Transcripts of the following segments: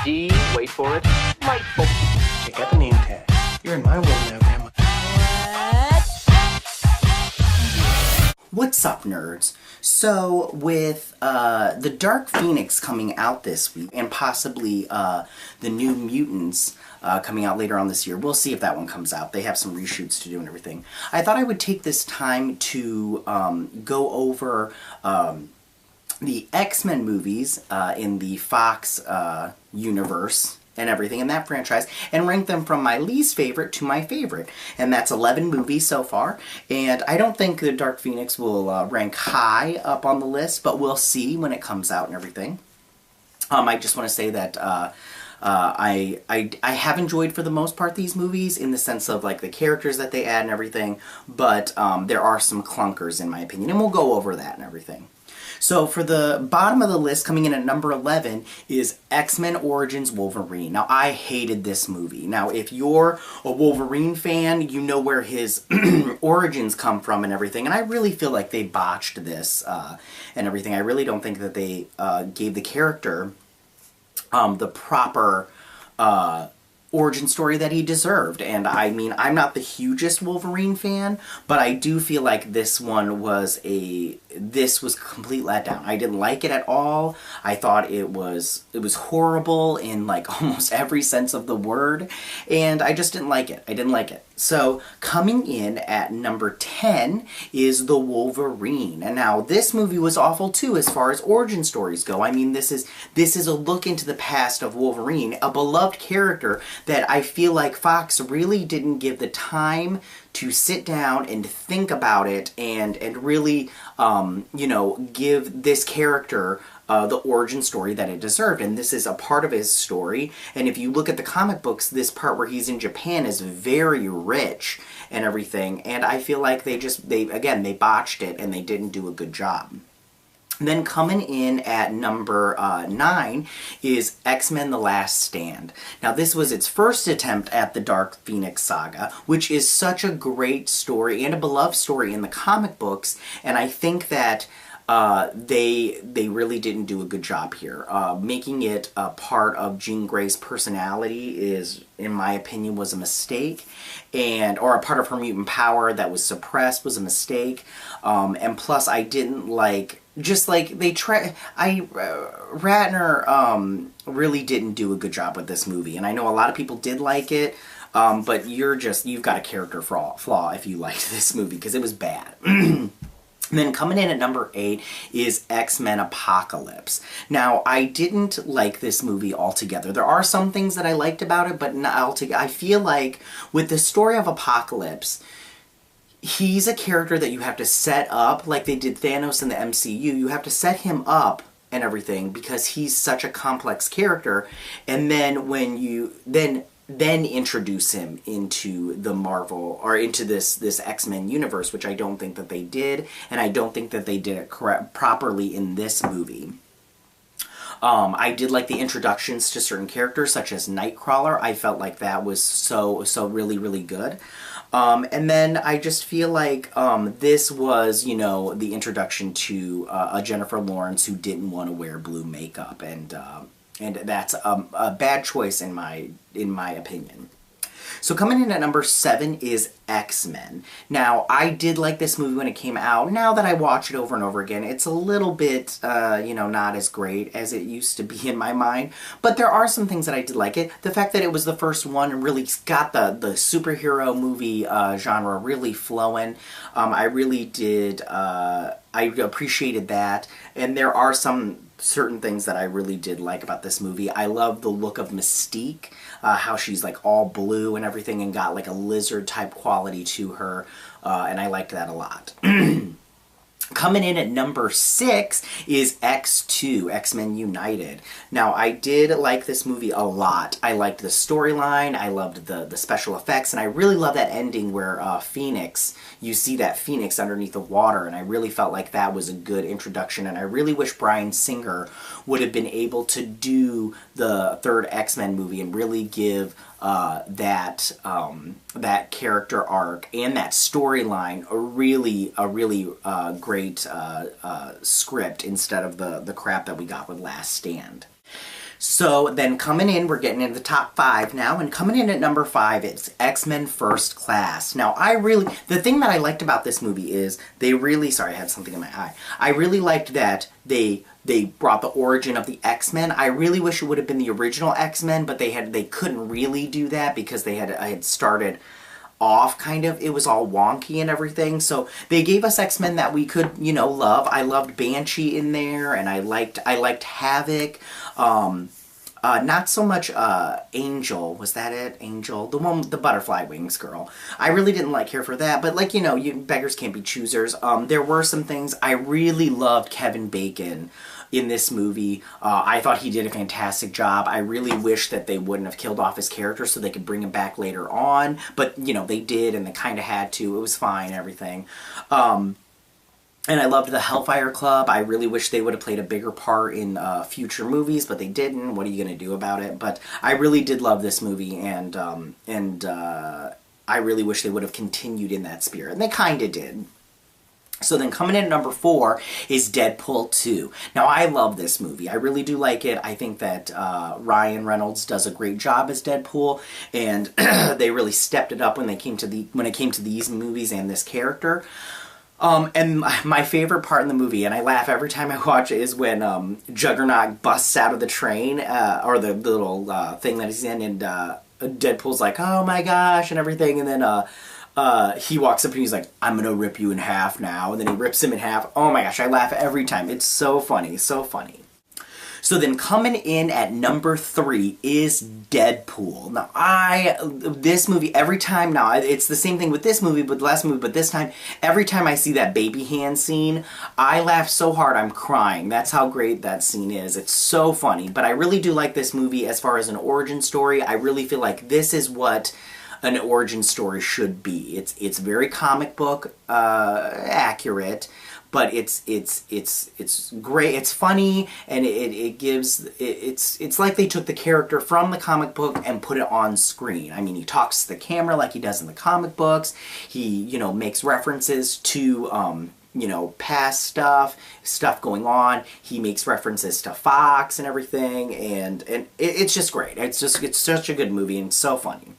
D, wait for it, delightful. Check out the name tag. You're in my world now, Grandma. What's up, nerds? So, with the Dark Phoenix coming out this week, and possibly the New Mutants coming out later on this year, we'll see if that one comes out. They have some reshoots to do and everything. I thought I would take this time to go over the X-Men movies in the Fox universe and everything in that franchise, and rank them from my least favorite to my favorite. And that's 11 movies so far, and I don't think the Dark Phoenix will rank high up on the list, but we'll see when it comes out and everything. I just want to say that I have enjoyed, for the most part, these movies in the sense of like the characters that they add and everything, but there are some clunkers in my opinion, and we'll go over that and everything. So for the bottom of the list, coming in at number 11, is X-Men Origins Wolverine. Now, I hated this movie. Now, if you're a Wolverine fan, you know where his origins come from and everything, and I really feel like they botched this and everything. I really don't think that they gave the character the proper origin story that he deserved. And I mean, I'm not the hugest Wolverine fan, but I do feel like this one was a complete letdown. I didn't like it at all. I thought it was horrible in like almost every sense of the word, and I just didn't like it. I didn't like it. So coming in at number 10 is The Wolverine. And now this movie was awful too as far as origin stories go. I mean, this is a look into the past of Wolverine, a beloved character that I feel like Fox really didn't give the time to sit down and think about it and really, you know, give this character the origin story that it deserved. And this is a part of his story. And if you look at the comic books, this part where he's in Japan is very rich and everything. And I feel like they botched it and they didn't do a good job. Then coming in at number 9 is X-Men The Last Stand. Now this was its first attempt at the Dark Phoenix saga, which is such a great story and a beloved story in the comic books, and I think that they really didn't do a good job here. Making it a part of Jean Grey's personality is, in my opinion, was a mistake, or a part of her mutant power that was suppressed was a mistake. And plus, I didn't like, just like they Ratner really didn't do a good job with this movie, and I know a lot of people did like it. But you've got a character flaw if you liked this movie, because it was bad. And then coming in at number 8 is X-Men Apocalypse. Now, I didn't like this movie altogether. There are some things that I liked about it, but not altogether. I feel like with the story of Apocalypse, he's a character that you have to set up, like they did Thanos in the MCU. You have to set him up and everything because he's such a complex character. And then when you then introduce him into the Marvel, or into this X-Men universe, which I don't think that they did, and I don't think that they did it properly in this movie. I did like the introductions to certain characters, such as Nightcrawler. I felt like that was so really, really good. And then I just feel like this was, you know, the introduction to a Jennifer Lawrence who didn't want to wear blue makeup, and that's a bad choice in my opinion. So coming in at number 7 is X-Men. Now, I did like this movie when it came out. Now that I watch it over and over again, it's a little bit, you know, not as great as it used to be in my mind. But there are some things that I did like it. The fact that it was the first one and really got the superhero movie genre really flowing. I really did, I appreciated that. And there are some certain things that I really did like about this movie. I love the look of Mystique, how she's like all blue and everything and got like a lizard type quality to her, and I liked that a lot. Coming in at number 6 is X2, X-Men United. Now, I did like this movie a lot. I liked the storyline, I loved the special effects, and I really love that ending where Phoenix, you see that Phoenix underneath the water, and I really felt like that was a good introduction, and I really wish Bryan Singer would have been able to do the third X-Men movie and really give that character arc and that storyline a really great script instead of the crap that we got with Last Stand. So then coming in, we're getting into the top 5 now, and coming in at number 5, it's X-Men First Class. Now, the thing that I liked about this movie is sorry, I had something in my eye. I really liked that they brought the origin of the X-Men. I really wish it would have been the original X-Men, but they couldn't really do that because I had started off kind of, it was all wonky and everything. So they gave us X-Men that we could, love. I loved Banshee in there, and I liked Havoc. Not so much Angel. Was that it? Angel? The one with the butterfly wings girl. I really didn't care for that, but beggars can't be choosers. There were some things. I really loved Kevin Bacon in this movie. I thought he did a fantastic job. I really wish that they wouldn't have killed off his character so they could bring him back later on, but they did, and they kind of had to. It was fine and everything. And I loved the Hellfire Club. I really wish they would have played a bigger part in future movies, but they didn't. What are you going to do about it? But I really did love this movie, and I really wish they would have continued in that spirit. And they kind of did. So then coming in at number 4 is Deadpool 2. Now, I love this movie. I really do like it. I think that Ryan Reynolds does a great job as Deadpool, and they really stepped it up when it came to these movies and this character. And my favorite part in the movie, and I laugh every time I watch it, is when Juggernaut busts out of the train, or the little thing that he's in, and Deadpool's like, oh my gosh, and everything, and then he walks up and he's like, I'm gonna rip you in half now, and then he rips him in half. Oh my gosh, I laugh every time. It's so funny, so funny. So then coming in at number 3 is Deadpool. Now this movie, every time now, it's the same thing with this movie, but the last movie, but this time, every time I see that baby hand scene, I laugh so hard I'm crying. That's how great that scene is. It's so funny. But I really do like this movie as far as an origin story. I really feel like this is what an origin story should be. It's very comic book accurate, but it's great. It's funny, and it's like they took the character from the comic book and put it on screen. I mean, he talks to the camera like he does in the comic books. He makes references to past stuff going on. He makes references to Fox and everything, and it's just great. It's such a good movie and so funny.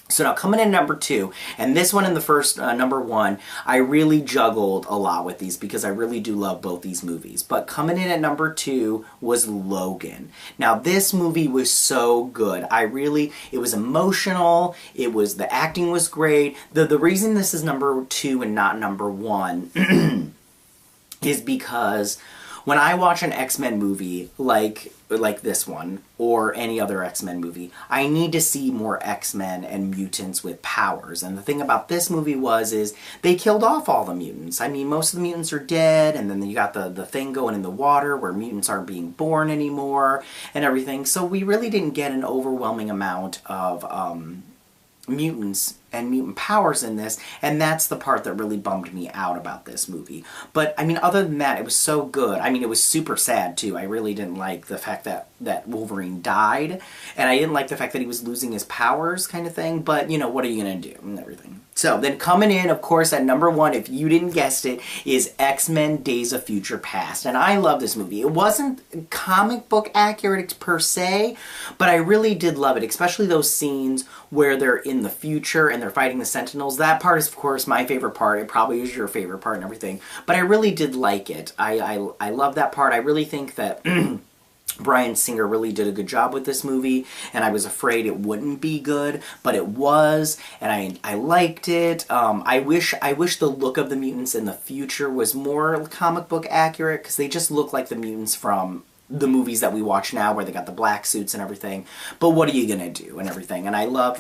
So now coming in number 2, and this one and the first number 1, I really juggled a lot with these because I really do love both these movies. But coming in at number 2 was Logan. Now this movie was so good. It was emotional. The acting was great. The reason this is number 2 and not number 1 is because when I watch an X-Men movie like this one, or any other X-Men movie, I need to see more X-Men and mutants with powers. And the thing about this movie is they killed off all the mutants. I mean, most of the mutants are dead, and then you got the thing going in the water where mutants aren't being born anymore and everything. So we really didn't get an overwhelming amount of mutants and mutant powers in this, and that's the part that really bummed me out about this movie. But I mean, other than that, it was so good. I mean, it was super sad too. I really didn't like the fact that Wolverine died, and I didn't like the fact that he was losing his powers kind of thing, but what are you gonna do and everything. So then coming in, of course, at number 1, if you didn't guess it, is X-Men Days of Future Past. And I love this movie. It wasn't comic book accurate per se, but I really did love it, especially those scenes where they're in the future and they're fighting the Sentinels. That part is, of course, my favorite part. It probably is your favorite part and everything. But I really did like it. I love that part. I really think that Bryan Singer really did a good job with this movie, and I was afraid it wouldn't be good, but it was, and I liked it. I wish the look of the mutants in the future was more comic book accurate, because they just look like the mutants from the movies that we watch now, where they got the black suits and everything. But what are you gonna do and everything? And I love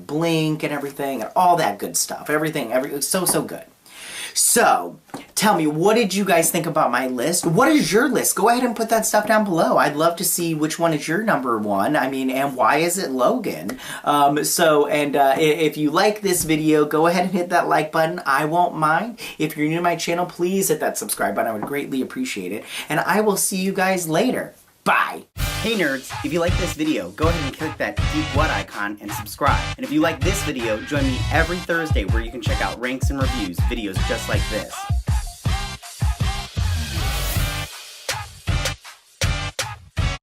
Blink and everything, and all that good stuff. Everything, so good. So, tell me, what did you guys think about my list? What is your list? Go ahead and put that stuff down below. I'd love to see which one is your number 1. I mean, and why is it Logan? If you like this video, go ahead and hit that like button. I won't mind. If you're new to my channel, please hit that subscribe button. I would greatly appreciate it. And I will see you guys later. Bye! Hey nerds, if you like this video, go ahead and click that deep what icon and subscribe. And if you like this video, join me every Thursday where you can check out ranks and reviews, videos just like this.